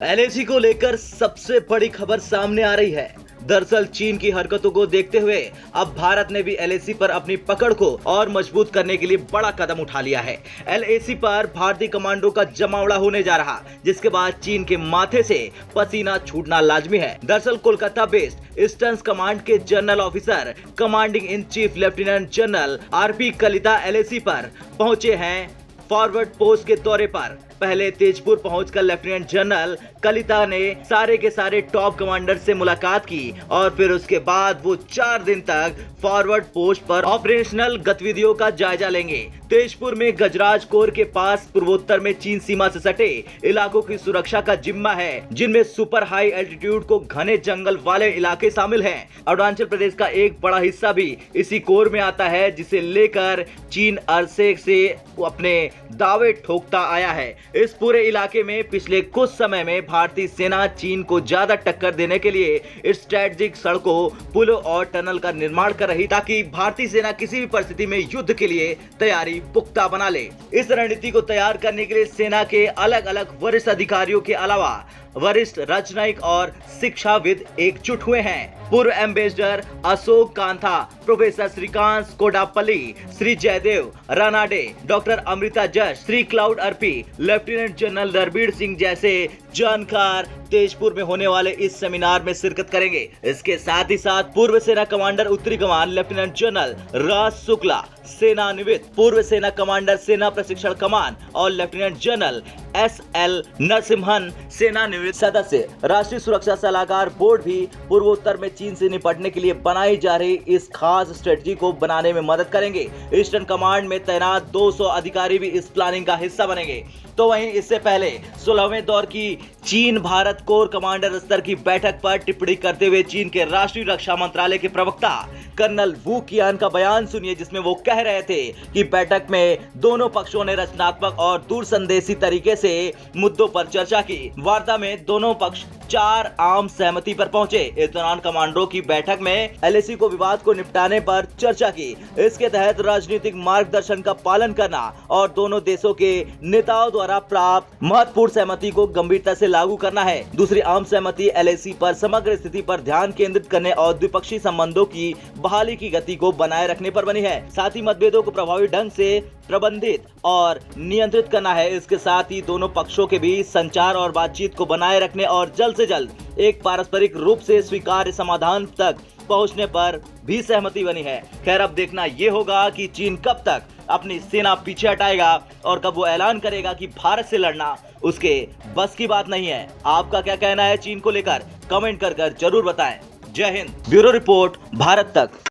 LAC को लेकर सबसे बड़ी खबर सामने आ रही है। दरअसल चीन की हरकतों को देखते हुए अब भारत ने भी एलएसी पर अपनी पकड़ को और मजबूत करने के लिए बड़ा कदम उठा लिया है। एलएसी पर भारतीय कमांडो का जमावड़ा होने जा रहा, जिसके बाद चीन के माथे से पसीना छूटना लाजमी है। दरअसल कोलकाता बेस्ड ईस्टर्न कमांड के general officer commanding in chief lieutenant general RP Kalita LAC पर पहुंचे हैं फॉरवर्ड पोस्ट के दौरे पर। पहले तेजपुर पहुंचकर लेफ्टिनेंट जनरल कलिता ने सारे के सारे टॉप कमांडर से मुलाकात की और फिर उसके बाद वो 4 दिन तक फॉरवर्ड पोस्ट पर ऑपरेशनल गतिविधियों का जायजा लेंगे। तेजपुर में गजराज कोर के पास पूर्वोत्तर में चीन सीमा से सटे इलाकों की सुरक्षा का जिम्मा है, जिनमें सुपर हाई एल्टीट्यूड को घने जंगल वाले इलाके शामिल हैं। अरुणाचल प्रदेश का एक बड़ा हिस्सा भी इसी कोर में आता है, जिसे लेकर चीन अरसे से अपने दावे ठोकता आया है। इस पूरे इलाके में पिछले कुछ समय में भारतीय सेना चीन को ज्यादा टक्कर देने के लिए स्ट्रेटेजिक सड़कों, पुलों और टनल का निर्माण कर रही, ताकि भारतीय सेना किसी भी परिस्थिति में युद्ध के लिए तैयारी पुख्ता बना ले। इस रणनीति को तैयार करने के लिए सेना के अलग अलग वरिष्ठ अधिकारियों के अलावा वरिष्ठ राजनयिक और शिक्षाविद एकजुट हुए हैं। पूर्व ambassador Ashok Kantha, professor Srikanth Kodapalli, Shri Jaidev Ranade, doctor Amrita Jash, Shri Claude Arpi, lieutenant general Ranbir Singh जैसे जानकार तेजपुर में होने वाले इस सेमिनार में शिरकत करेंगे। इसके साथ ही साथ पूर्व सेना कमांडर उत्तरी कमान लेफ्टिनेंट जनरल राज शुक्ला, सेनानिवृत्त पूर्व सेना कमांडर सेना प्रशिक्षण कमान और लेफ्टिनेंट जनरल एसएल नरसिम्हन, सेनानिवृत्त सदस्य राष्ट्रीय सुरक्षा सलाहकार बोर्ड भी पूर्वोत्तर में चीन से निपटने के लिए बनाई जा रही इस खास स्ट्रेटजी को बनाने में मदद करेंगे। ईस्टर्न कमांड में तैनात 200 अधिकारी भी इस प्लानिंग का हिस्सा बनेंगे। तो वहीं इससे पहले 16वें दौर की चीन भारत कोर कमांडर स्तर की बैठक पर टिप्पणी करते हुए चीन के राष्ट्रीय रक्षा मंत्रालय के प्रवक्ता कर्नल वू कियान का बयान सुनिए, जिसमें वो कह रहे थे कि बैठक में दोनों पक्षों ने रचनात्मक और दूरसंदेशी तरीके से मुद्दों पर चर्चा की। वार्ता में दोनों पक्ष 4 आम सहमति पर पहुंचे। इस दौरान कमांडरों की बैठक में एलएसी को विवाद को निपटाने पर चर्चा की। इसके तहत राजनीतिक मार्गदर्शन का पालन करना और दोनों देशों के नेताओं द्वारा प्राप्त महत्वपूर्ण सहमति को गंभीरता से लागू करना है। दूसरी आम सहमति एलएसी पर समग्र स्थिति पर ध्यान केंद्रित करने और द्विपक्षीय संबंधों की बहाली की गति को बनाए रखने पर बनी है। साथ ही मतभेदों को प्रभावी ढंग से प्रबंधित और नियंत्रित करना है। इसके साथ ही दोनों पक्षों के बीच संचार और बातचीत को बनाए रखने और जल्द से जल्द एक पारस्परिक रूप से स्वीकार्य समाधान तक पहुंचने पर भी सहमति बनी है। खैर, अब देखना ये होगा कि चीन कब तक अपनी सेना पीछे हटाएगा और कब वो ऐलान करेगा कि भारत से लड़ना उसके बस की बात नहीं है। आपका क्या कहना है चीन को लेकर? कमेंट कर जरूर बताएं। जय हिंद। ब्यूरो रिपोर्ट, भारत तक।